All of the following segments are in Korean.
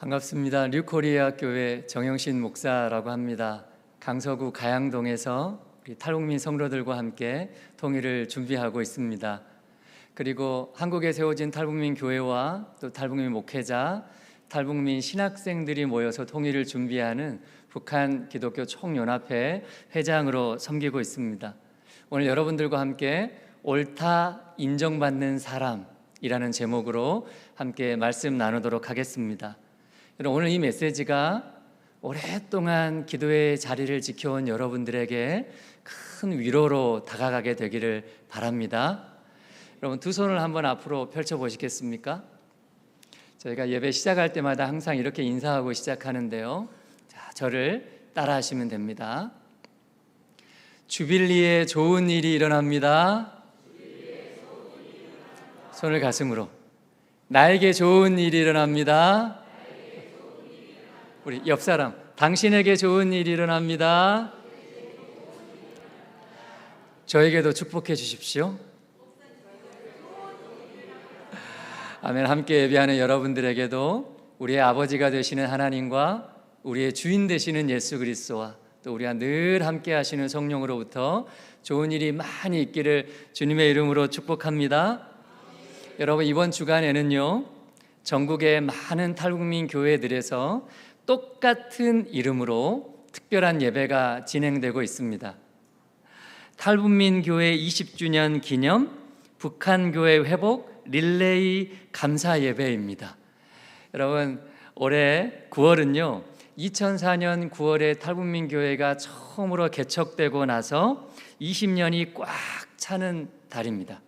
반갑습니다. 뉴코리아 교회 정영신 목사라고 합니다. 강서구 가양동에서 우리 탈북민 성도들과 함께 통일을 준비하고 있습니다. 그리고 한국에 세워진 탈북민 교회와 또 탈북민 목회자, 탈북민 신학생들이 모여서 통일을 준비하는 북한 기독교 총연합회 회장으로 섬기고 있습니다. 오늘 여러분들과 함께 옳다 인정받는 사람이라는 제목으로 함께 말씀 나누도록 하겠습니다. 오늘 이 메시지가 오랫동안 기도의 자리를 지켜온 여러분들에게 큰 위로로 다가가게 되기를 바랍니다. 여러분, 두 손을 한번 앞으로 펼쳐 보시겠습니까? 저희가 예배 시작할 때마다 항상 이렇게 인사하고 시작하는데요. 자, 저를 따라 하시면 됩니다. 주빌리에 좋은 일이 일어납니다. 손을 가슴으로. 나에게 좋은 일이 일어납니다. 우리 옆 사람, 당신에게 좋은 일이 일어납니다. 저에게도 축복해 주십시오. 아멘. 함께 예배하는 여러분들에게도 우리의 아버지가 되시는 하나님과 우리의 주인 되시는 예수 그리스도와 또 우리와 늘 함께 하시는 성령으로부터 좋은 일이 많이 있기를 주님의 이름으로 축복합니다. 여러분, 이번 주간에는요, 전국의 많은 탈북민 교회들에서 똑같은 이름으로 특별한 예배가 진행되고 있습니다. 탈북민 교회 20주년 기념 북한교회 회복 릴레이 감사 예배입니다. 여러분, 올해 9월은요 2004년 9월에 탈북민 교회가 처음으로 개척되고 나서 20년이 꽉 차는 달입니다.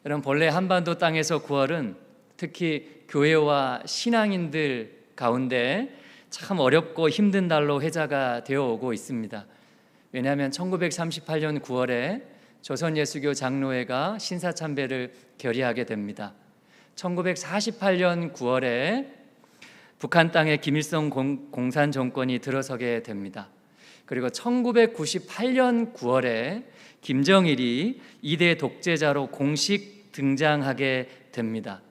여러분, 본래 한반도 땅에서 9월은 특히 교회와 신앙인들 가운데 참 어렵고 힘든 달로 회자가 되어 오고 있습니다. 왜냐하면 1938년 9월에 조선예수교 장로회가 신사참배를 결의하게 됩니다. 1948년 9월에 북한 땅에 김일성 공산 정권이 들어서게 됩니다. 그리고 1998년 9월에 김정일이 2대 독재자로 공식 등장하게 됩니다.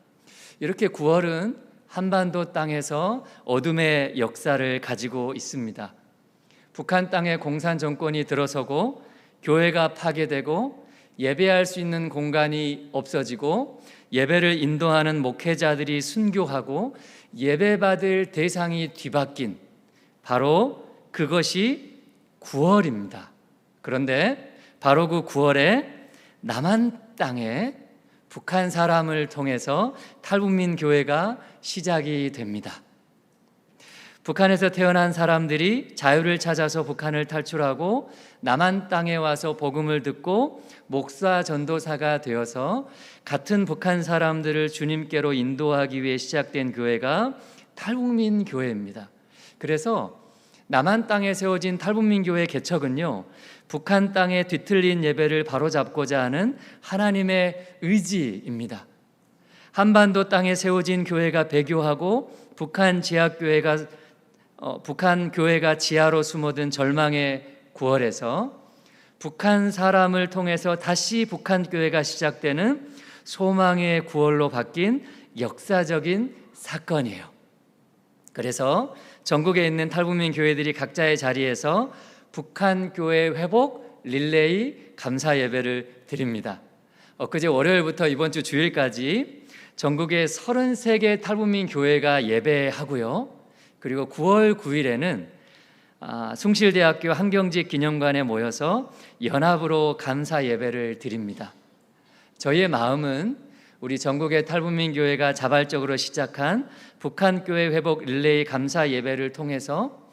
이렇게 9월은 한반도 땅에서 어둠의 역사를 가지고 있습니다. 북한 땅에 공산 정권이 들어서고 교회가 파괴되고 예배할 수 있는 공간이 없어지고 예배를 인도하는 목회자들이 순교하고 예배받을 대상이 뒤바뀐 바로 그것이 9월입니다. 그런데 바로 그 9월에 남한 땅에 북한 사람을 통해서 탈북민 교회가 시작이 됩니다. 북한에서 태어난 사람들이 자유를 찾아서 북한을 탈출하고 남한 땅에 와서 복음을 듣고 목사 전도사가 되어서 같은 북한 사람들을 주님께로 인도하기 위해 시작된 교회가 탈북민 교회입니다. 그래서 남한 땅에 세워진 탈북민 교회 개척은요, 북한 땅에 뒤틀린 예배를 바로잡고자 하는 하나님의 의지입니다. 한반도 땅에 세워진 교회가 배교하고 북한 교회가 지하로 숨어든 절망의 9월에서 북한 사람을 통해서 다시 북한 교회가 시작되는 소망의 9월로 바뀐 역사적인 사건이에요. 그래서 전국에 있는 탈북민 교회들이 각자의 자리에서 북한 교회 회복 릴레이 감사 예배를 드립니다. 엊그제 월요일부터 이번 주 주일까지 전국의 33개 탈북민 교회가 예배하고요. 그리고 9월 9일에는 숭실대학교 한경직 기념관에 모여서 연합으로 감사 예배를 드립니다. 저희의 마음은 우리 전국의 탈북민 교회가 자발적으로 시작한 북한교회 회복 릴레이 감사 예배를 통해서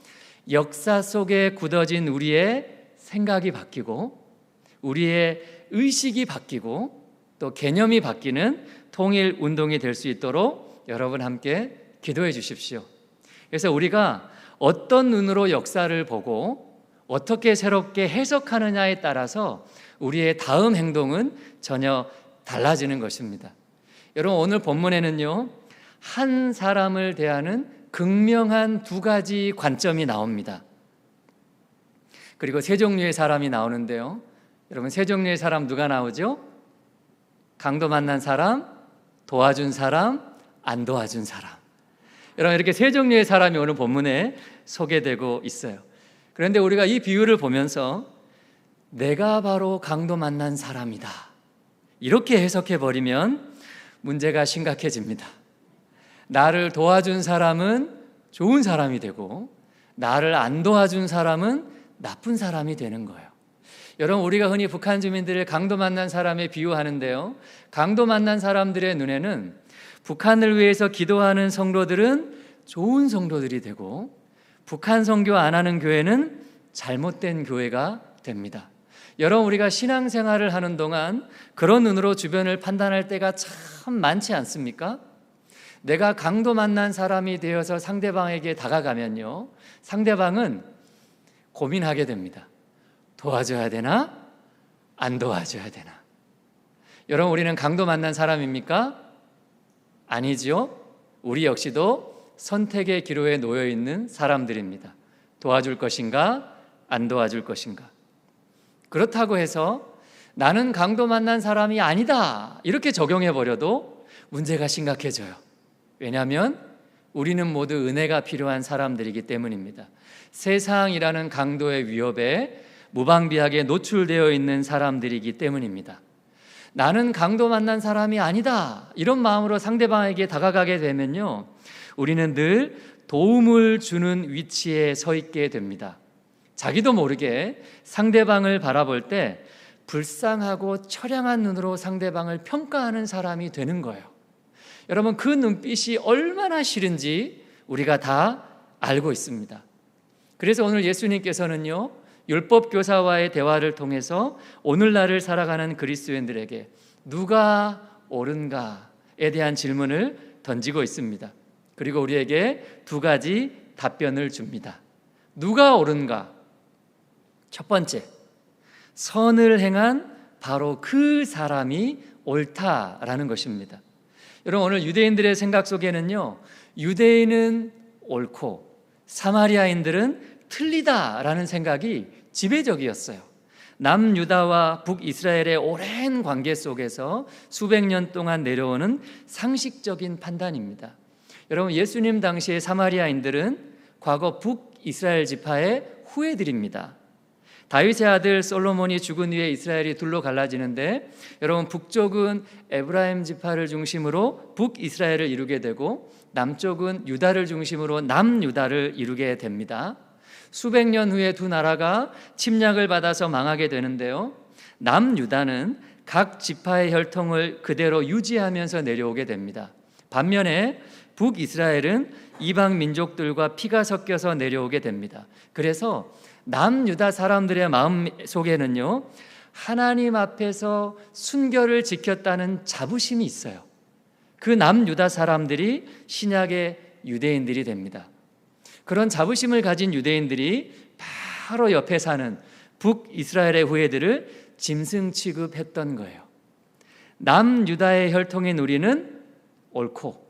역사 속에 굳어진 우리의 생각이 바뀌고 우리의 의식이 바뀌고 또 개념이 바뀌는 통일 운동이 될 수 있도록 여러분 함께 기도해 주십시오. 그래서 우리가 어떤 눈으로 역사를 보고 어떻게 새롭게 해석하느냐에 따라서 우리의 다음 행동은 전혀 달라지는 것입니다. 여러분, 오늘 본문에는요, 한 사람을 대하는 극명한 두 가지 관점이 나옵니다. 그리고 세 종류의 사람이 나오는데요, 여러분, 세 종류의 사람 누가 나오죠? 강도 만난 사람, 도와준 사람, 안 도와준 사람. 여러분, 이렇게 세 종류의 사람이 오늘 본문에 소개되고 있어요. 그런데 우리가 이 비유를 보면서 내가 바로 강도 만난 사람이다, 이렇게 해석해 버리면 문제가 심각해집니다. 나를 도와준 사람은 좋은 사람이 되고 나를 안 도와준 사람은 나쁜 사람이 되는 거예요. 여러분, 우리가 흔히 북한 주민들을 강도 만난 사람에 비유하는데요, 강도 만난 사람들의 눈에는 북한을 위해서 기도하는 성도들은 좋은 성도들이 되고 북한 선교 안 하는 교회는 잘못된 교회가 됩니다. 여러분, 우리가 신앙생활을 하는 동안 그런 눈으로 주변을 판단할 때가 참 많지 않습니까? 내가 강도 만난 사람이 되어서 상대방에게 다가가면요, 상대방은 고민하게 됩니다. 도와줘야 되나? 안 도와줘야 되나? 여러분, 우리는 강도 만난 사람입니까? 아니지요. 우리 역시도 선택의 기로에 놓여 있는 사람들입니다. 도와줄 것인가? 안 도와줄 것인가? 그렇다고 해서 나는 강도 만난 사람이 아니다, 이렇게 적용해 버려도 문제가 심각해져요. 왜냐하면 우리는 모두 은혜가 필요한 사람들이기 때문입니다. 세상이라는 강도의 위협에 무방비하게 노출되어 있는 사람들이기 때문입니다. 나는 강도 만난 사람이 아니다, 이런 마음으로 상대방에게 다가가게 되면요, 우리는 늘 도움을 주는 위치에 서 있게 됩니다. 자기도 모르게 상대방을 바라볼 때 불쌍하고 처량한 눈으로 상대방을 평가하는 사람이 되는 거예요. 여러분, 그 눈빛이 얼마나 싫은지 우리가 다 알고 있습니다. 그래서 오늘 예수님께서는요, 율법교사와의 대화를 통해서 오늘날을 살아가는 그리스도인들에게 누가 옳은가에 대한 질문을 던지고 있습니다. 그리고 우리에게 두 가지 답변을 줍니다. 누가 옳은가? 첫 번째, 선을 행한 바로 그 사람이 옳다라는 것입니다. 여러분, 오늘 유대인들의 생각 속에는요, 유대인은 옳고 사마리아인들은 틀리다라는 생각이 지배적이었어요. 남유다와 북이스라엘의 오랜 관계 속에서 수백 년 동안 내려오는 상식적인 판단입니다. 여러분, 예수님 당시의 사마리아인들은 과거 북이스라엘 지파의 후예들입니다. 다윗의 아들 솔로몬이 죽은 후에 이스라엘이 둘로 갈라지는데, 여러분, 북쪽은 에브라임 지파를 중심으로 북이스라엘을 이루게 되고 남쪽은 유다를 중심으로 남유다를 이루게 됩니다. 수백 년 후에 두 나라가 침략을 받아서 망하게 되는데요, 남유다는 각 지파의 혈통을 그대로 유지하면서 내려오게 됩니다. 반면에 북이스라엘은 이방 민족들과 피가 섞여서 내려오게 됩니다. 그래서 남유다 사람들의 마음 속에는요, 하나님 앞에서 순결을 지켰다는 자부심이 있어요. 그 남유다 사람들이 신약의 유대인들이 됩니다. 그런 자부심을 가진 유대인들이 바로 옆에 사는 북이스라엘의 후예들을 짐승 취급했던 거예요. 남유다의 혈통인 우리는 옳고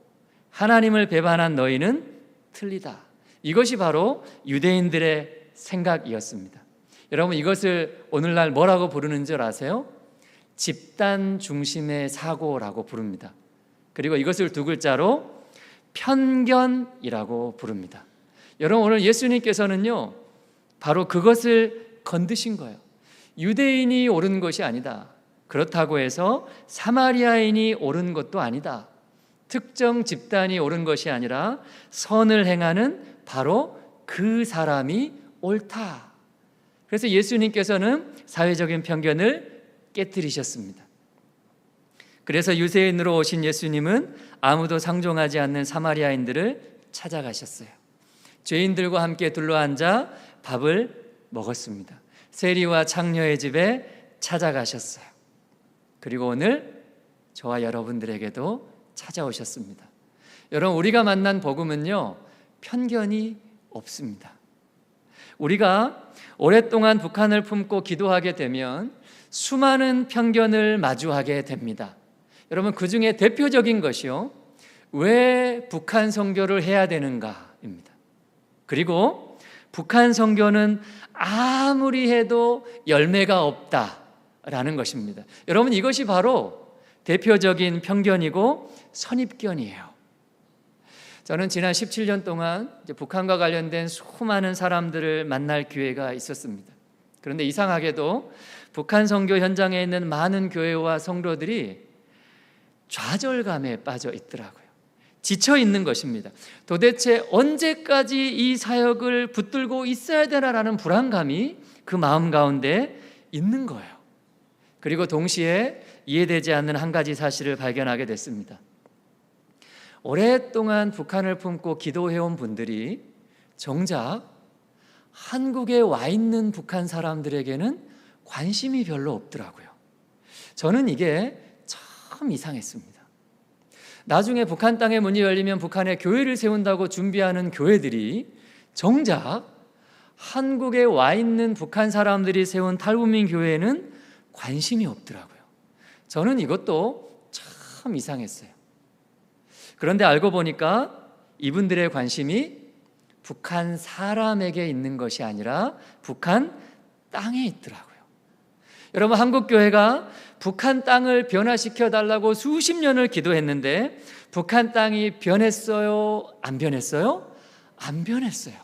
하나님을 배반한 너희는 틀리다. 이것이 바로 유대인들의 생각이었습니다. 여러분, 이것을 오늘날 뭐라고 부르는 줄 아세요? 집단 중심의 사고라고 부릅니다. 그리고 이것을 두 글자로 편견이라고 부릅니다. 여러분, 오늘 예수님께서는요, 바로 그것을 건드신 거예요. 유대인이 옳은 것이 아니다. 그렇다고 해서 사마리아인이 옳은 것도 아니다. 특정 집단이 옳은 것이 아니라 선을 행하는 바로 그 사람이 옳다. 그래서 예수님께서는 사회적인 편견을 깨뜨리셨습니다. 그래서 유대인으로 오신 예수님은 아무도 상종하지 않는 사마리아인들을 찾아가셨어요. 죄인들과 함께 둘러앉아 밥을 먹었습니다. 세리와 창녀의 집에 찾아가셨어요. 그리고 오늘 저와 여러분들에게도 찾아오셨습니다. 여러분, 우리가 만난 복음은요, 편견이 없습니다. 우리가 오랫동안 북한을 품고 기도하게 되면 수많은 편견을 마주하게 됩니다. 여러분, 그 중에 대표적인 것이요, 왜 북한 선교를 해야 되는가입니다. 그리고 북한 선교는 아무리 해도 열매가 없다라는 것입니다. 여러분, 이것이 바로 대표적인 편견이고 선입견이에요. 저는 지난 17년 동안 이제 북한과 관련된 수많은 사람들을 만날 기회가 있었습니다. 그런데 이상하게도 북한 선교 현장에 있는 많은 교회와 성도들이 좌절감에 빠져 있더라고요. 지쳐 있는 것입니다. 도대체 언제까지 이 사역을 붙들고 있어야 되나라는 불안감이 그 마음 가운데 있는 거예요. 그리고 동시에 이해되지 않는 한 가지 사실을 발견하게 됐습니다. 오랫동안 북한을 품고 기도해온 분들이 정작 한국에 와 있는 북한 사람들에게는 관심이 별로 없더라고요. 저는 이게 참 이상했습니다. 나중에 북한 땅의 문이 열리면 북한에 교회를 세운다고 준비하는 교회들이 정작 한국에 와 있는 북한 사람들이 세운 탈북민 교회에는 관심이 없더라고요. 저는 이것도 참 이상했어요. 그런데 알고 보니까 이분들의 관심이 북한 사람에게 있는 것이 아니라 북한 땅에 있더라고요. 여러분, 한국 교회가 북한 땅을 변화시켜 달라고 수십 년을 기도했는데 북한 땅이 변했어요? 안 변했어요? 안 변했어요.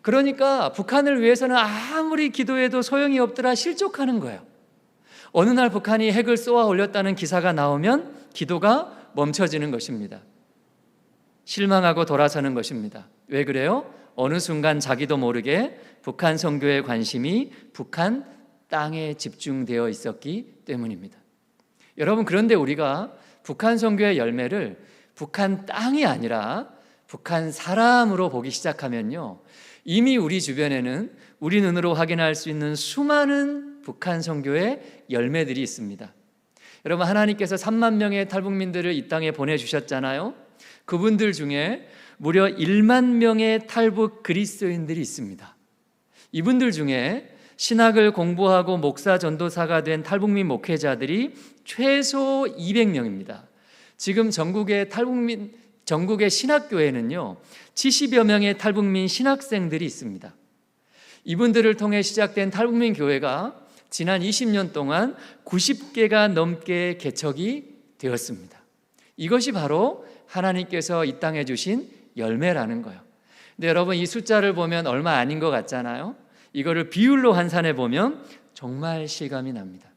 그러니까 북한을 위해서는 아무리 기도해도 소용이 없더라 실족하는 거예요. 어느 날 북한이 핵을 쏘아 올렸다는 기사가 나오면 기도가 멈춰지는 것입니다. 실망하고 돌아서는 것입니다. 왜 그래요? 어느 순간 자기도 모르게 북한 선교의 관심이 북한 땅에 집중되어 있었기 때문입니다. 여러분, 그런데 우리가 북한 선교의 열매를 북한 땅이 아니라 북한 사람으로 보기 시작하면요, 이미 우리 주변에는 우리 눈으로 확인할 수 있는 수많은 북한 선교의 열매들이 있습니다. 여러분, 하나님께서 3만 명의 탈북민들을 이 땅에 보내주셨잖아요. 그분들 중에 무려 1만 명의 탈북 그리스도인들이 있습니다. 이분들 중에 신학을 공부하고 목사 전도사가 된 탈북민 목회자들이 최소 200명입니다. 지금 전국의 신학교회는요 70여 명의 탈북민 신학생들이 있습니다. 이분들을 통해 시작된 탈북민 교회가 지난 20년 동안 90개가 넘게 개척이 되었습니다. 이것이 바로 하나님께서 이 땅에 주신 열매라는 거예요. 근데 여러분, 이 숫자를 보면 얼마 아닌 것 같잖아요. 이거를 비율로 환산해 보면 정말 실감이 납니다.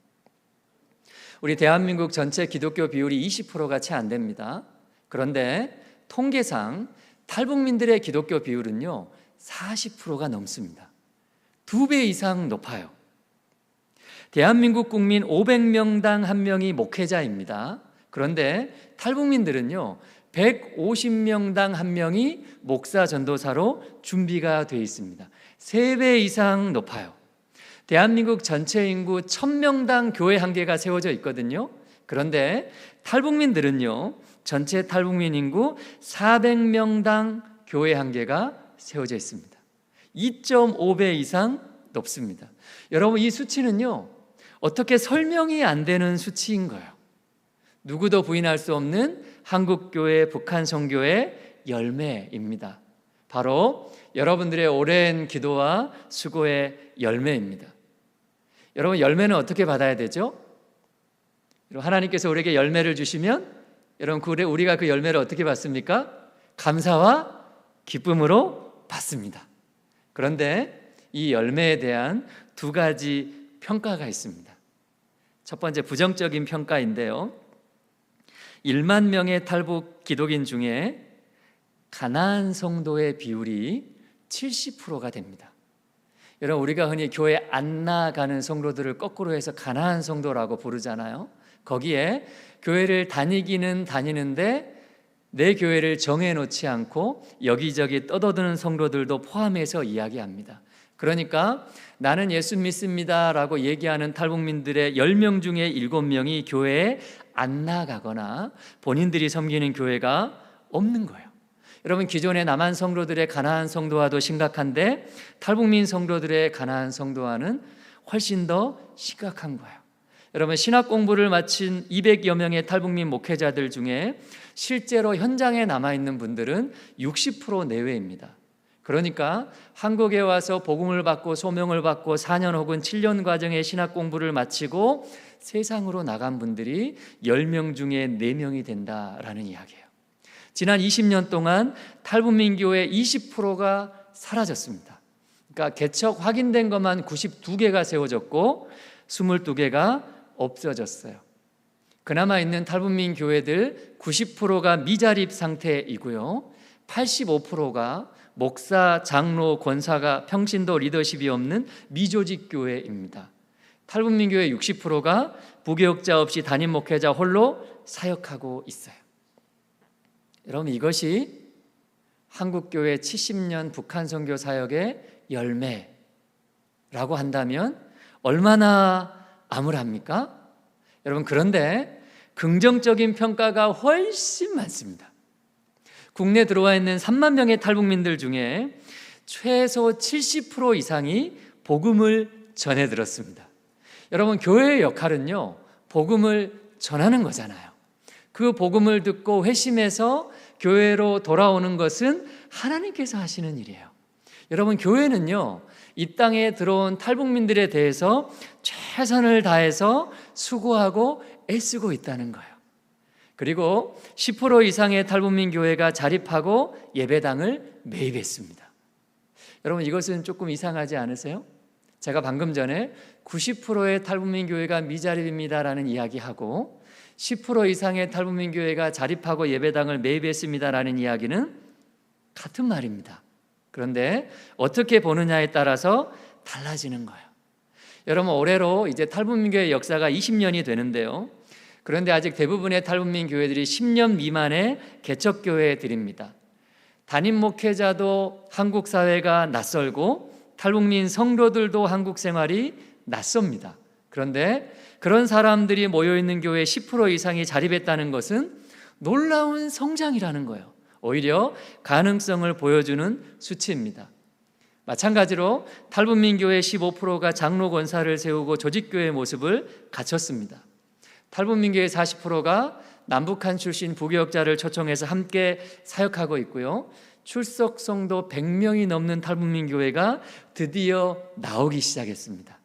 우리 대한민국 전체 기독교 비율이 20%가 채 안 됩니다. 그런데 통계상 탈북민들의 기독교 비율은요 40%가 넘습니다. 2배 이상 높아요. 대한민국 국민 500명당 1명이 목회자입니다. 그런데 탈북민들은요 150명당 1명이 목사 전도사로 준비가 되어 있습니다. 3배 이상 높아요. 대한민국 전체 인구 1000명당 교회 한 개가 세워져 있거든요. 그런데 탈북민들은요 전체 탈북민 인구 400명당 교회 한 개가 세워져 있습니다. 2.5배 이상 높습니다. 여러분, 이 수치는요 어떻게 설명이 안 되는 수치인 거예요. 누구도 부인할 수 없는 한국교회 북한 선교의 열매입니다. 바로 여러분들의 오랜 기도와 수고의 열매입니다. 여러분, 열매는 어떻게 받아야 되죠? 하나님께서 우리에게 열매를 주시면 여러분, 우리가 그 열매를 어떻게 받습니까? 감사와 기쁨으로 받습니다. 그런데 이 열매에 대한 2가지 평가가 있습니다. 첫 번째, 부정적인 평가인데요, 1만 명의 탈북 기독인 중에 가나안 성도의 비율이 70%가 됩니다. 여러분, 우리가 흔히 교회 안 나가는 성도들을 거꾸로 해서 가나안 성도라고 부르잖아요. 거기에 교회를 다니기는 다니는데 내 교회를 정해놓지 않고 여기저기 떠도드는 성도들도 포함해서 이야기합니다. 그러니까 나는 예수 믿습니다 라고 얘기하는 탈북민들의 10명 중에 7명이 교회에 안 나가거나 본인들이 섬기는 교회가 없는 거예요. 여러분, 기존의 남한 성도들의 가나안 성도화도 심각한데 탈북민 성도들의 가나안 성도화는 훨씬 더 심각한 거예요. 여러분, 신학 공부를 마친 200여 명의 탈북민 목회자들 중에 실제로 현장에 남아있는 분들은 60% 내외입니다. 그러니까 한국에 와서 복음을 받고 소명을 받고 4년 혹은 7년 과정의 신학 공부를 마치고 세상으로 나간 분들이 10명 중에 4명이 된다라는 이야기예요. 지난 20년 동안 탈북민 교회 20%가 사라졌습니다. 그러니까 개척 확인된 것만 92개가 세워졌고 22개가 없어졌어요. 그나마 있는 탈북민 교회들 90%가 미자립 상태이고요. 85%가 목사, 장로, 권사가 평신도 리더십이 없는 미조직 교회입니다. 탈북민 교회 60%가 부교육자 없이 담임 목회자 홀로 사역하고 있어요. 여러분, 이것이 한국교회 70년 북한 선교 사역의 열매라고 한다면 얼마나 암울합니까? 여러분, 그런데 긍정적인 평가가 훨씬 많습니다. 국내 들어와 있는 3만 명의 탈북민들 중에 최소 70% 이상이 복음을 전해 들었습니다. 여러분, 교회의 역할은요, 복음을 전하는 거잖아요. 그 복음을 듣고 회심해서 교회로 돌아오는 것은 하나님께서 하시는 일이에요. 여러분, 교회는요, 이 땅에 들어온 탈북민들에 대해서 최선을 다해서 수고하고 애쓰고 있다는 거예요. 그리고 10% 이상의 탈북민 교회가 자립하고 예배당을 매입했습니다. 여러분, 이것은 조금 이상하지 않으세요? 제가 방금 전에 90%의 탈북민 교회가 미자립입니다라는 이야기하고 10% 이상의 탈북민 교회가 자립하고 예배당을 매입했습니다라는 이야기는 같은 말입니다. 그런데 어떻게 보느냐에 따라서 달라지는 거예요. 여러분, 올해로 이제 탈북민 교회 역사가 20년이 되는데요. 그런데 아직 대부분의 탈북민 교회들이 10년 미만의 개척 교회들입니다. 담임 목회자도 한국 사회가 낯설고 탈북민 성도들도 한국 생활이 낯섭니다. 그런데 그런 사람들이 모여있는 교회 10% 이상이 자립했다는 것은 놀라운 성장이라는 거예요. 오히려 가능성을 보여주는 수치입니다. 마찬가지로 탈북민 교회 15%가 장로 권사를 세우고 조직교회 모습을 갖췄습니다. 탈북민 교회 40%가 남북한 출신 부교역자를 초청해서 함께 사역하고 있고요. 출석 성도 100명이 넘는 탈북민 교회가 드디어 나오기 시작했습니다.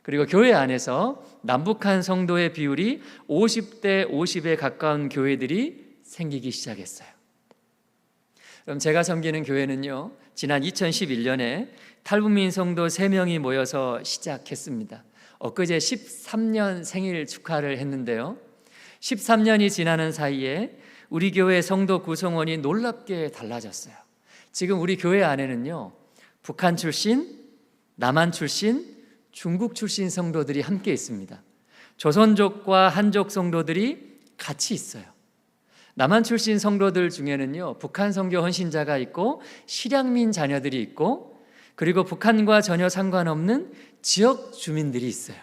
그리고 교회 안에서 남북한 성도의 비율이 50대 50에 가까운 교회들이 생기기 시작했어요. 그럼 제가 섬기는 교회는요, 지난 2011년에 탈북민 성도 3명이 모여서 시작했습니다. 엊그제 13년 생일 축하를 했는데요. 13년이 지나는 사이에 우리 교회 성도 구성원이 놀랍게 달라졌어요. 지금 우리 교회 안에는요, 북한 출신, 남한 출신, 중국 출신 성도들이 함께 있습니다. 조선족과 한족 성도들이 같이 있어요. 남한 출신 성도들 중에는요, 북한 선교 헌신자가 있고 실향민 자녀들이 있고, 그리고 북한과 전혀 상관없는 지역 주민들이 있어요.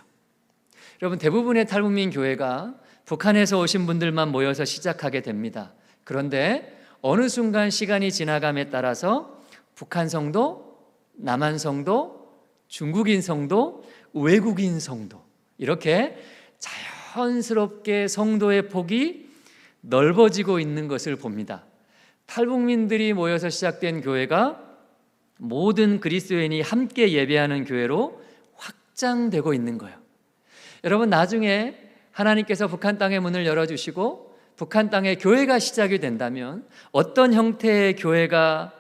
여러분, 대부분의 탈북민 교회가 북한에서 오신 분들만 모여서 시작하게 됩니다. 그런데 어느 순간 시간이 지나감에 따라서 북한 성도, 남한 성도, 중국인 성도, 외국인 성도, 이렇게 자연스럽게 성도의 폭이 넓어지고 있는 것을 봅니다. 탈북민들이 모여서 시작된 교회가 모든 그리스도인이 함께 예배하는 교회로 확장되고 있는 거예요. 여러분, 나중에 하나님께서 북한 땅의 문을 열어주시고 북한 땅에 교회가 시작이 된다면 어떤 형태의 교회가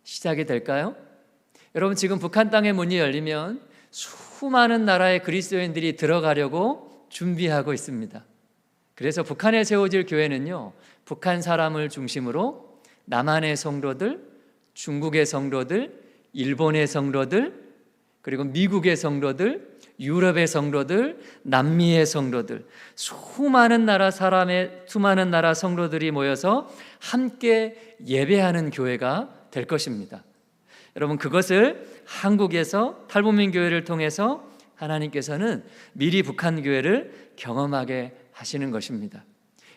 시작이 될까요? 여러분, 지금 북한 땅의 문이 열리면 수많은 나라의 그리스도인들이 들어가려고 준비하고 있습니다. 그래서 북한에 세워질 교회는요, 북한 사람을 중심으로 남한의 성도들, 중국의 성도들, 일본의 성도들, 그리고 미국의 성도들, 유럽의 성도들, 남미의 성도들, 수많은 나라 성도들이 모여서 함께 예배하는 교회가 될 것입니다. 여러분, 그것을 한국에서 탈북민 교회를 통해서 하나님께서는 미리 북한 교회를 경험하게 하시는 것입니다.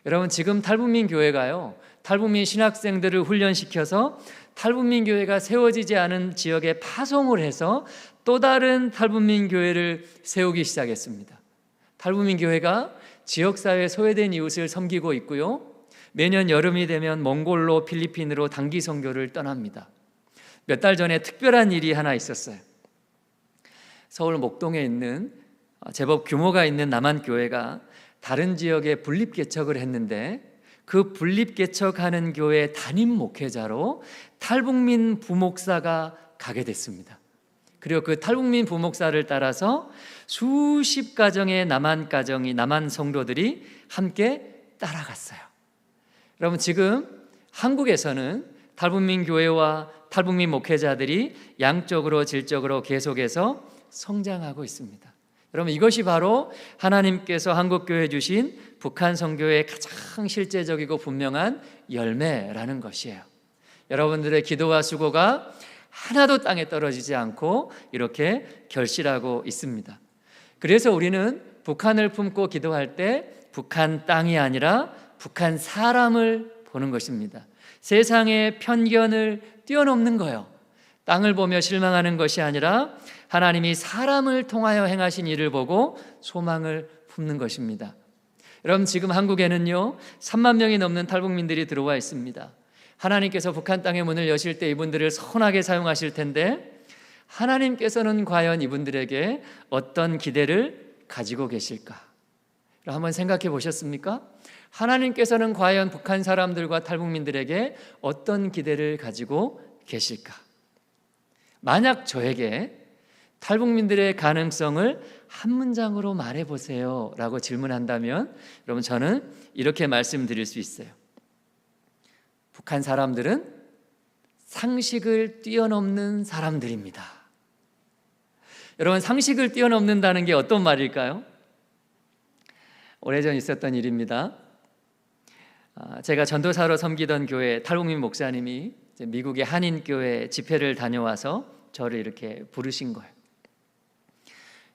여러분, 지금 탈북민 교회가요, 탈북민 신학생들을 훈련시켜서 탈북민 교회가 세워지지 않은 지역에 파송을 해서 또 다른 탈북민 교회를 세우기 시작했습니다. 탈북민 교회가 지역사회 소외된 이웃을 섬기고 있고요, 매년 여름이 되면 몽골로 필리핀으로 단기 선교를 떠납니다. 몇 달 전에 특별한 일이 하나 있었어요. 서울 목동에 있는 제법 규모가 있는 남한교회가 다른 지역에 분립 개척을 했는데 그 분립개척하는 교회 담임 목회자로 탈북민 부목사가 가게 됐습니다. 그리고 그 탈북민 부목사를 따라서 수십 가정의 남한 성도들이 함께 따라갔어요. 여러분, 지금 한국에서는 탈북민 교회와 탈북민 목회자들이 양적으로 질적으로 계속해서 성장하고 있습니다. 여러분, 이것이 바로 하나님께서 한국교회에 주신 북한 선교의 가장 실제적이고 분명한 열매라는 것이에요. 여러분들의 기도와 수고가 하나도 땅에 떨어지지 않고 이렇게 결실하고 있습니다. 그래서 우리는 북한을 품고 기도할 때 북한 땅이 아니라 북한 사람을 보는 것입니다. 세상의 편견을 뛰어넘는 거예요. 땅을 보며 실망하는 것이 아니라 하나님이 사람을 통하여 행하신 일을 보고 소망을 품는 것입니다. 여러분, 지금 한국에는요 3만 명이 넘는 탈북민들이 들어와 있습니다. 하나님께서 북한 땅의 문을 여실 때 이분들을 선하게 사용하실 텐데 하나님께서는 과연 이분들에게 어떤 기대를 가지고 계실까? 한번 생각해 보셨습니까? 하나님께서는 과연 북한 사람들과 탈북민들에게 어떤 기대를 가지고 계실까? 만약 저에게 탈북민들의 가능성을 한 문장으로 말해보세요 라고 질문한다면 여러분, 저는 이렇게 말씀드릴 수 있어요. 북한 사람들은 상식을 뛰어넘는 사람들입니다. 여러분, 상식을 뛰어넘는다는 게 어떤 말일까요? 오래전 있었던 일입니다. 제가 전도사로 섬기던 교회 탈북민 목사님이 미국의 한인교회 집회를 다녀와서 저를 이렇게 부르신 거예요.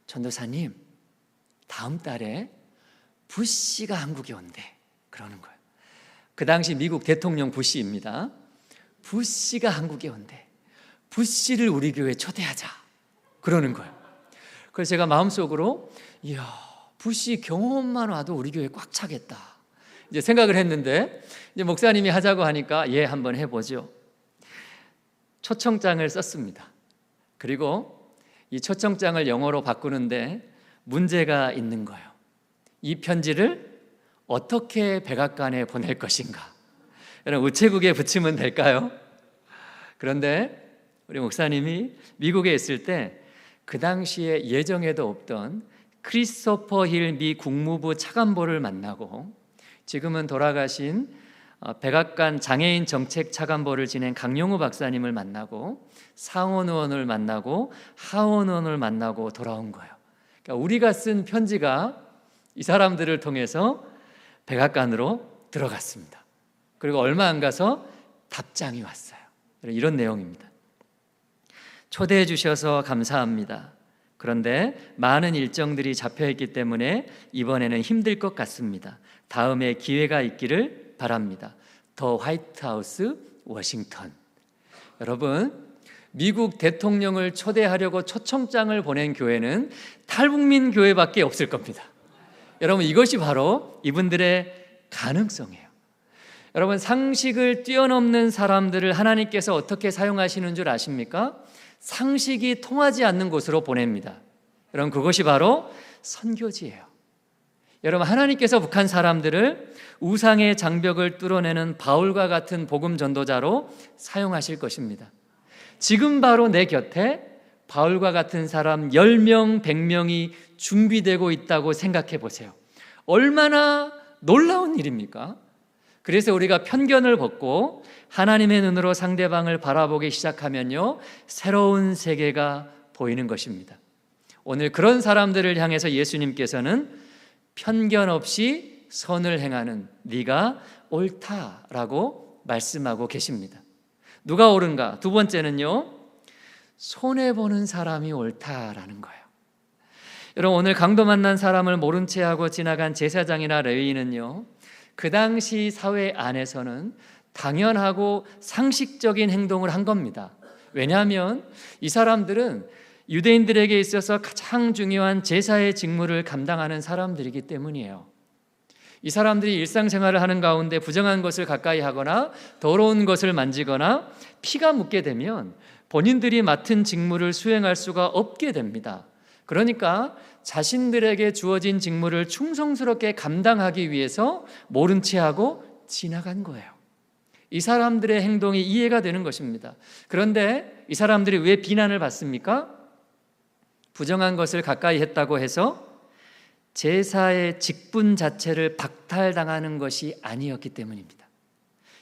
전도사님, 다음 달에 부시가 한국에 온대. 그러는 거예요. 그 당시 미국 대통령 부시입니다. 부시가 한국에 온대. 부시를 우리 교회에 초대하자. 그러는 거예요. 그래서 제가 마음속으로 이야, 부시 경험만 와도 우리 교회 꽉 차겠다 이제 생각을 했는데, 이제 목사님이 하자고 하니까 예, 한번 해보죠. 초청장을 썼습니다. 그리고 이 초청장을 영어로 바꾸는데 문제가 있는 거예요. 이 편지를 어떻게 백악관에 보낼 것인가? 여러분, 우체국에 붙이면 될까요? 그런데 우리 목사님이 미국에 있을 때 그 당시에 예정에도 없던 크리스토퍼 힐 미 국무부 차관보를 만나고 지금은 돌아가신 백악관 장애인 정책 차관보를 지낸 강용우 박사님을 만나고 상원 의원을 만나고 하원 의원을 만나고 돌아온 거예요. 그러니까 우리가 쓴 편지가 이 사람들을 통해서 백악관으로 들어갔습니다. 그리고 얼마 안 가서 답장이 왔어요. 이런 내용입니다. 초대해 주셔서 감사합니다. 그런데 많은 일정들이 잡혀있기 때문에 이번에는 힘들 것 같습니다. 다음에 기회가 있기를 바랍니다. 더 화이트하우스 워싱턴. 여러분, 미국 대통령을 초대하려고 초청장을 보낸 교회는 탈북민 교회밖에 없을 겁니다. 여러분, 이것이 바로 이분들의 가능성이에요. 여러분, 상식을 뛰어넘는 사람들을 하나님께서 어떻게 사용하시는 줄 아십니까? 상식이 통하지 않는 곳으로 보냅니다. 여러분, 그것이 바로 선교지예요. 여러분, 하나님께서 북한 사람들을 우상의 장벽을 뚫어내는 바울과 같은 복음 전도자로 사용하실 것입니다. 지금 바로 내 곁에 바울과 같은 사람 10명, 100명이 준비되고 있다고 생각해 보세요. 얼마나 놀라운 일입니까? 그래서 우리가 편견을 벗고 하나님의 눈으로 상대방을 바라보기 시작하면요, 새로운 세계가 보이는 것입니다. 오늘 그런 사람들을 향해서 예수님께서는 편견 없이 선을 행하는 네가 옳다라고 말씀하고 계십니다. 누가 옳은가? 두 번째는요, 손해보는 사람이 옳다라는 거예요. 여러분, 오늘 강도 만난 사람을 모른 채 하고 지나간 제사장이나 레위인은요, 그 당시 사회 안에서는 당연하고 상식적인 행동을 한 겁니다. 왜냐하면 이 사람들은 유대인들에게 있어서 가장 중요한 제사의 직무를 감당하는 사람들이기 때문이에요. 이 사람들이 일상생활을 하는 가운데 부정한 것을 가까이 하거나 더러운 것을 만지거나 피가 묻게 되면 본인들이 맡은 직무를 수행할 수가 없게 됩니다. 그러니까 자신들에게 주어진 직무를 충성스럽게 감당하기 위해서 모른 채 하고 지나간 거예요. 이 사람들의 행동이 이해가 되는 것입니다. 그런데 이 사람들이 왜 비난을 받습니까? 부정한 것을 가까이 했다고 해서 제사의 직분 자체를 박탈당하는 것이 아니었기 때문입니다.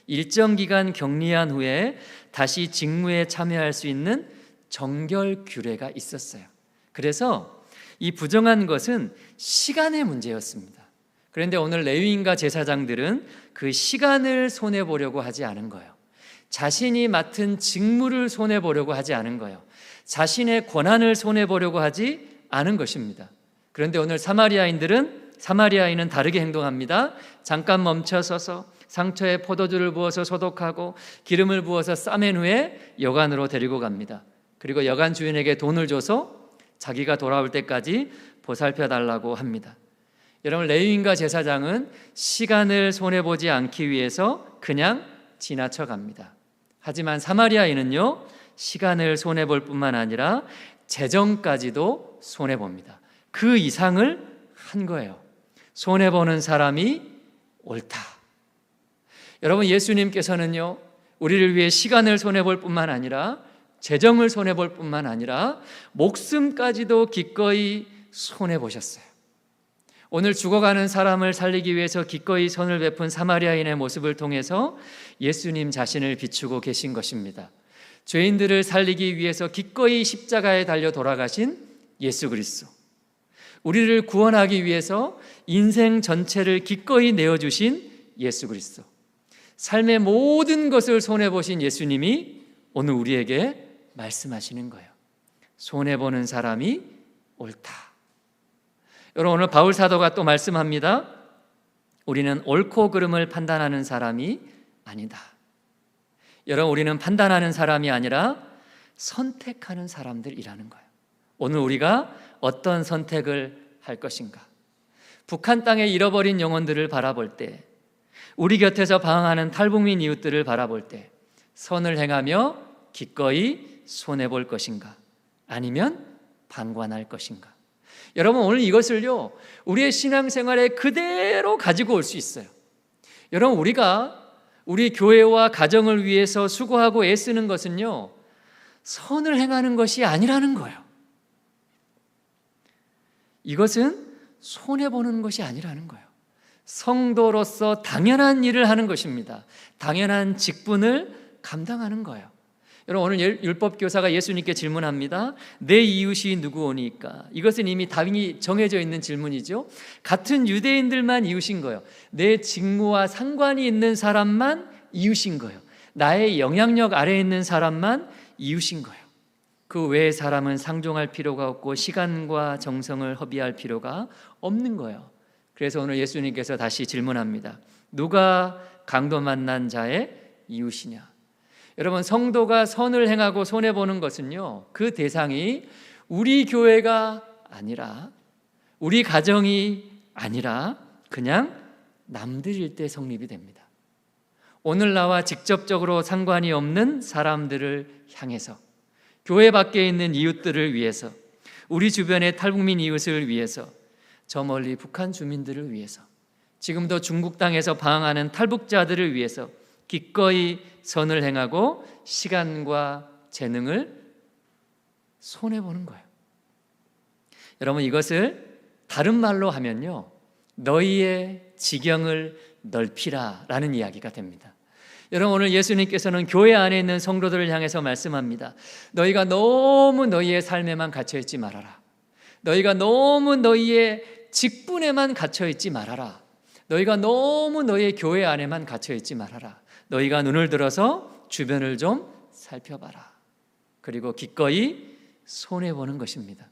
일정 기간 격리한 후에 다시 직무에 참여할 수 있는 정결 규례가 있었어요. 그래서 이 부정한 것은 시간의 문제였습니다. 그런데 오늘 레위인과 제사장들은 그 시간을 손해보려고 하지 않은 거예요. 자신이 맡은 직무를 손해보려고 하지 않은 거예요. 자신의 권한을 손해보려고 하지 않은 것입니다. 그런데 오늘 사마리아인은 다르게 행동합니다. 잠깐 멈춰서서 상처에 포도주를 부어서 소독하고 기름을 부어서 싸맨 후에 여관으로 데리고 갑니다. 그리고 여관 주인에게 돈을 줘서 자기가 돌아올 때까지 보살펴 달라고 합니다. 여러분, 레위인과 제사장은 시간을 손해보지 않기 위해서 그냥 지나쳐 갑니다. 하지만 사마리아인은요, 시간을 손해볼 뿐만 아니라 재정까지도 손해봅니다. 그 이상을 한 거예요. 손해보는 사람이 옳다. 여러분, 예수님께서는요, 우리를 위해 시간을 손해볼 뿐만 아니라 재정을 손해볼 뿐만 아니라 목숨까지도 기꺼이 손해보셨어요. 오늘 죽어가는 사람을 살리기 위해서 기꺼이 손을 베푼 사마리아인의 모습을 통해서 예수님 자신을 비추고 계신 것입니다. 죄인들을 살리기 위해서 기꺼이 십자가에 달려 돌아가신 예수 그리스도, 우리를 구원하기 위해서 인생 전체를 기꺼이 내어주신 예수 그리스도, 삶의 모든 것을 손해보신 예수님이 오늘 우리에게 말씀하시는 거예요. 손해보는 사람이 옳다. 여러분, 오늘 바울 사도가 또 말씀합니다. 우리는 옳고 그름을 판단하는 사람이 아니다. 여러분, 우리는 판단하는 사람이 아니라 선택하는 사람들이라는 거예요. 오늘 우리가 어떤 선택을 할 것인가? 북한 땅에 잃어버린 영혼들을 바라볼 때, 우리 곁에서 방황하는 탈북민 이웃들을 바라볼 때 선을 행하며 기꺼이 손해볼 것인가? 아니면 방관할 것인가? 여러분, 오늘 이것을요, 우리의 신앙생활에 그대로 가지고 올 수 있어요. 여러분, 우리가 우리 교회와 가정을 위해서 수고하고 애쓰는 것은요, 선을 행하는 것이 아니라는 거예요. 이것은 손해보는 것이 아니라는 거예요. 성도로서 당연한 일을 하는 것입니다. 당연한 직분을 감당하는 거예요. 여러분, 오늘 율법교사가 예수님께 질문합니다. 내 이웃이 누구오니까? 이것은 이미 답이 정해져 있는 질문이죠. 같은 유대인들만 이웃인 거예요. 내 직무와 상관이 있는 사람만 이웃인 거예요. 나의 영향력 아래에 있는 사람만 이웃인 거예요. 그 외의 사람은 상종할 필요가 없고 시간과 정성을 허비할 필요가 없는 거예요. 그래서 오늘 예수님께서 다시 질문합니다. 누가 강도 만난 자의 이웃이냐? 여러분, 성도가 선을 행하고 손해보는 것은요, 그 대상이 우리 교회가 아니라, 우리 가정이 아니라 그냥 남들일 때 성립이 됩니다. 오늘 나와 직접적으로 상관이 없는 사람들을 향해서, 교회 밖에 있는 이웃들을 위해서, 우리 주변의 탈북민 이웃을 위해서, 저 멀리 북한 주민들을 위해서, 지금도 중국 땅에서 방황하는 탈북자들을 위해서 기꺼이 선을 행하고 시간과 재능을 손해보는 거예요. 여러분, 이것을 다른 말로 하면요, 너희의 지경을 넓히라 라는 이야기가 됩니다. 여러분, 오늘 예수님께서는 교회 안에 있는 성도들을 향해서 말씀합니다. 너희가 너무 너희의 삶에만 갇혀있지 말아라. 너희가 너무 너희의 직분에만 갇혀있지 말아라. 너희가 너무 너희의 교회 안에만 갇혀있지 말아라. 너희가 눈을 들어서 주변을 좀 살펴봐라. 그리고 기꺼이 손해보는 것입니다.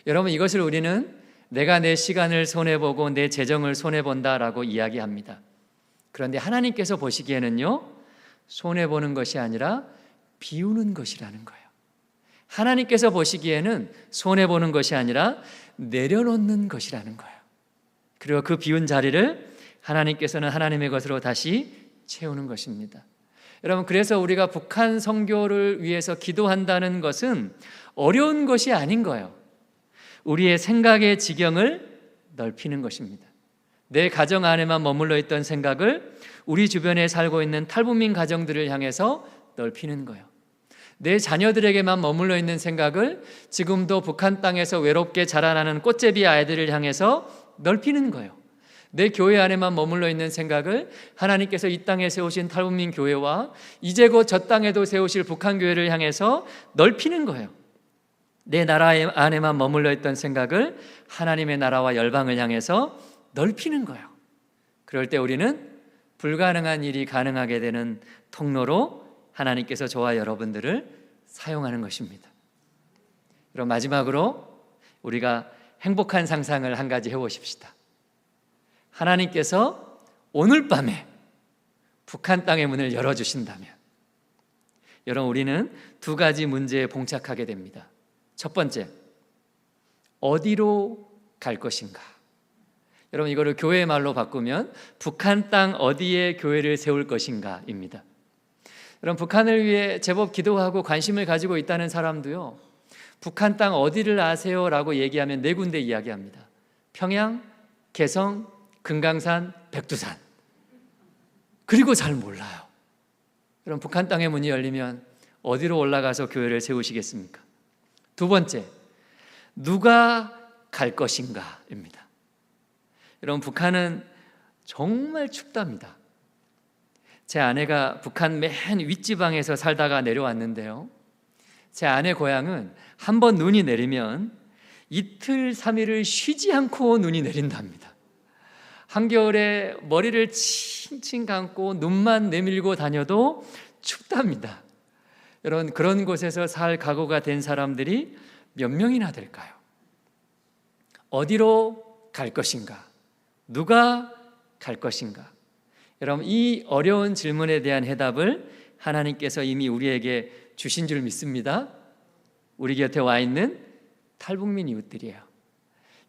여러분, 이것을 우리는 내가 내 시간을 손해보고 내 재정을 손해본다라고 이야기합니다. 그런데 하나님께서 보시기에는요, 손해보는 것이 아니라 비우는 것이라는 거예요. 하나님께서 보시기에는 손해보는 것이 아니라 내려놓는 것이라는 거예요. 그리고 그 비운 자리를 하나님께서는 하나님의 것으로 다시 채우는 것입니다. 여러분, 그래서 우리가 북한 선교를 위해서 기도한다는 것은 어려운 것이 아닌 거예요. 우리의 생각의 지경을 넓히는 것입니다. 내 가정 안에만 머물러 있던 생각을 우리 주변에 살고 있는 탈북민 가정들을 향해서 넓히는 거예요. 내 자녀들에게만 머물러 있는 생각을 지금도 북한 땅에서 외롭게 자라나는 꽃제비 아이들을 향해서 넓히는 거예요. 내 교회 안에만 머물러 있는 생각을 하나님께서 이 땅에 세우신 탈북민 교회와 이제 곧 저 땅에도 세우실 북한 교회를 향해서 넓히는 거예요. 내 나라 안에만 머물러 있던 생각을 하나님의 나라와 열방을 향해서 넓히는 거예요. 그럴 때 우리는 불가능한 일이 가능하게 되는 통로로 하나님께서 저와 여러분들을 사용하는 것입니다. 그럼 마지막으로 우리가 행복한 상상을 한 가지 해보십시다. 하나님께서 오늘 밤에 북한 땅의 문을 열어주신다면, 여러분, 우리는 두 가지 문제에 봉착하게 됩니다. 첫 번째, 어디로 갈 것인가? 여러분, 이거를 교회의 말로 바꾸면 북한 땅 어디에 교회를 세울 것인가입니다. 여러분, 북한을 위해 제법 기도하고 관심을 가지고 있다는 사람도요, 북한 땅 어디를 아세요? 라고 얘기하면 네 군데 이야기합니다. 평양, 개성, 금강산, 백두산. 그리고 잘 몰라요. 그럼 북한 땅의 문이 열리면 어디로 올라가서 교회를 세우시겠습니까? 두 번째, 누가 갈 것인가입니다. 여러분, 북한은 정말 춥답니다. 제 아내가 북한 맨 윗지방에서 살다가 내려왔는데요, 제 아내 고향은 한번 눈이 내리면 이틀 3일을 쉬지 않고 눈이 내린답니다. 한겨울에 머리를 칭칭 감고 눈만 내밀고 다녀도 춥답니다. 여러분, 그런 곳에서 살 각오가 된 사람들이 몇 명이나 될까요? 어디로 갈 것인가? 누가 갈 것인가? 여러분, 이 어려운 질문에 대한 해답을 하나님께서 이미 우리에게 주신 줄 믿습니다. 우리 곁에 와 있는 탈북민 이웃들이에요.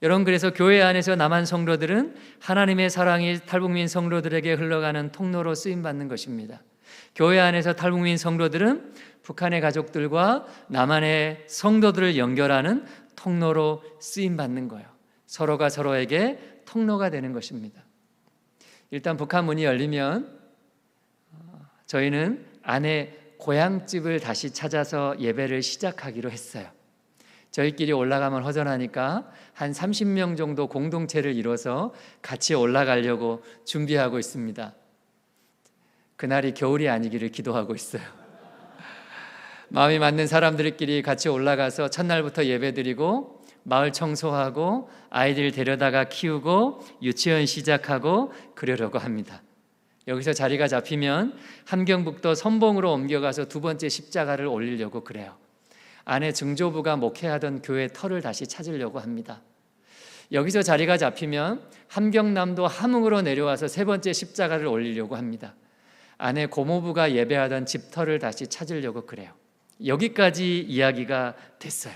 여러분, 그래서 교회 안에서 남한 성도들은 하나님의 사랑이 탈북민 성도들에게 흘러가는 통로로 쓰임받는 것입니다. 교회 안에서 탈북민 성도들은 북한의 가족들과 남한의 성도들을 연결하는 통로로 쓰임받는 거예요. 서로가 서로에게 통로가 되는 것입니다. 일단 북한 문이 열리면 저희는 아내 고향집을 다시 찾아서 예배를 시작하기로 했어요. 저희끼리 올라가면 허전하니까 한 30명 정도 공동체를 이뤄서 같이 올라가려고 준비하고 있습니다. 그날이 겨울이 아니기를 기도하고 있어요. 마음이 맞는 사람들끼리 같이 올라가서 첫날부터 예배드리고 마을 청소하고 아이들 데려다가 키우고 유치원 시작하고 그러려고 합니다. 여기서 자리가 잡히면 함경북도 선봉으로 옮겨가서 두 번째 십자가를 올리려고 그래요. 아내 증조부가 목회하던 교회 터를 다시 찾으려고 합니다. 여기서 자리가 잡히면 함경남도 함흥으로 내려와서 세 번째 십자가를 올리려고 합니다. 아내 고모부가 예배하던 집터를 다시 찾으려고 그래요. 여기까지 이야기가 됐어요.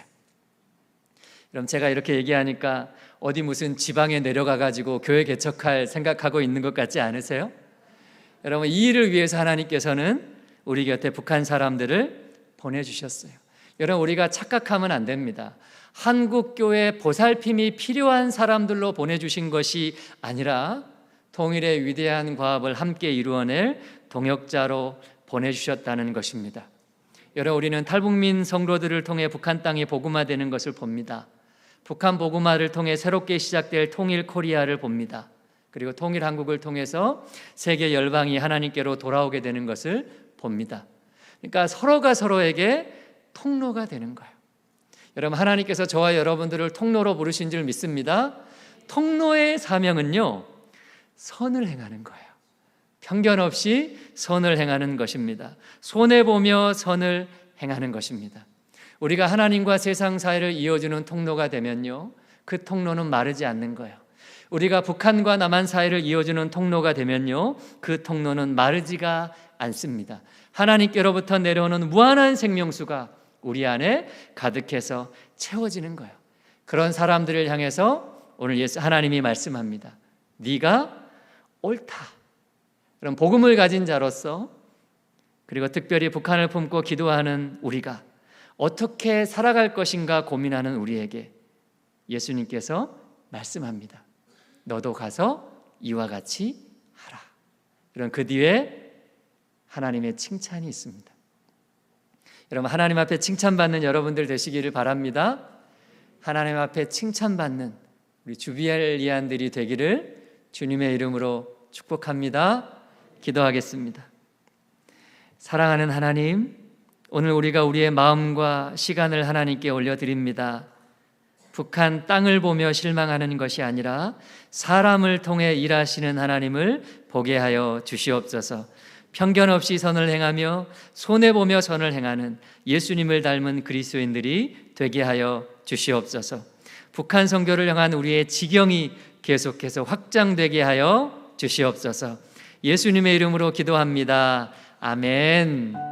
그럼 제가 이렇게 얘기하니까 어디 무슨 지방에 내려가가지고 교회 개척할 생각하고 있는 것 같지 않으세요? 여러분, 이 일을 위해서 하나님께서는 우리 곁에 북한 사람들을 보내주셨어요. 여러분, 우리가 착각하면 안 됩니다. 한국교회 보살핌이 필요한 사람들로 보내주신 것이 아니라 통일의 위대한 과업을 함께 이루어낼 동역자로 보내주셨다는 것입니다. 여러분, 우리는 탈북민 성도들을 통해 북한 땅이 복음화되는 것을 봅니다. 북한 복음화를 통해 새롭게 시작될 통일 코리아를 봅니다. 그리고 통일 한국을 통해서 세계 열방이 하나님께로 돌아오게 되는 것을 봅니다. 그러니까 서로가 서로에게 통로가 되는 거예요. 여러분, 하나님께서 저와 여러분들을 통로로 부르신 줄 믿습니다. 통로의 사명은요, 선을 행하는 거예요. 편견 없이 선을 행하는 것입니다. 손해보며 선을 행하는 것입니다. 우리가 하나님과 세상 사이를 이어주는 통로가 되면요, 그 통로는 마르지 않는 거예요. 우리가 북한과 남한 사이를 이어주는 통로가 되면요, 그 통로는 마르지가 않습니다. 하나님께로부터 내려오는 무한한 생명수가 우리 안에 가득해서 채워지는 거예요. 그런 사람들을 향해서 오늘 하나님이 말씀합니다. 네가 옳다. 그럼 복음을 가진 자로서, 그리고 특별히 북한을 품고 기도하는 우리가 어떻게 살아갈 것인가 고민하는 우리에게 예수님께서 말씀합니다. 너도 가서 이와 같이 하라. 그럼 그 뒤에 하나님의 칭찬이 있습니다. 여러분, 하나님 앞에 칭찬받는 여러분들 되시기를 바랍니다. 하나님 앞에 칭찬받는 우리 주비엘리안들이 되기를 주님의 이름으로 축복합니다. 기도하겠습니다. 사랑하는 하나님, 오늘 우리가 우리의 마음과 시간을 하나님께 올려드립니다. 북한 땅을 보며 실망하는 것이 아니라 사람을 통해 일하시는 하나님을 보게 하여 주시옵소서. 편견 없이 선을 행하며 손해보며 선을 행하는 예수님을 닮은 그리스도인들이 되게 하여 주시옵소서. 북한 선교를 향한 우리의 지경이 계속해서 확장되게 하여 주시옵소서. 예수님의 이름으로 기도합니다. 아멘.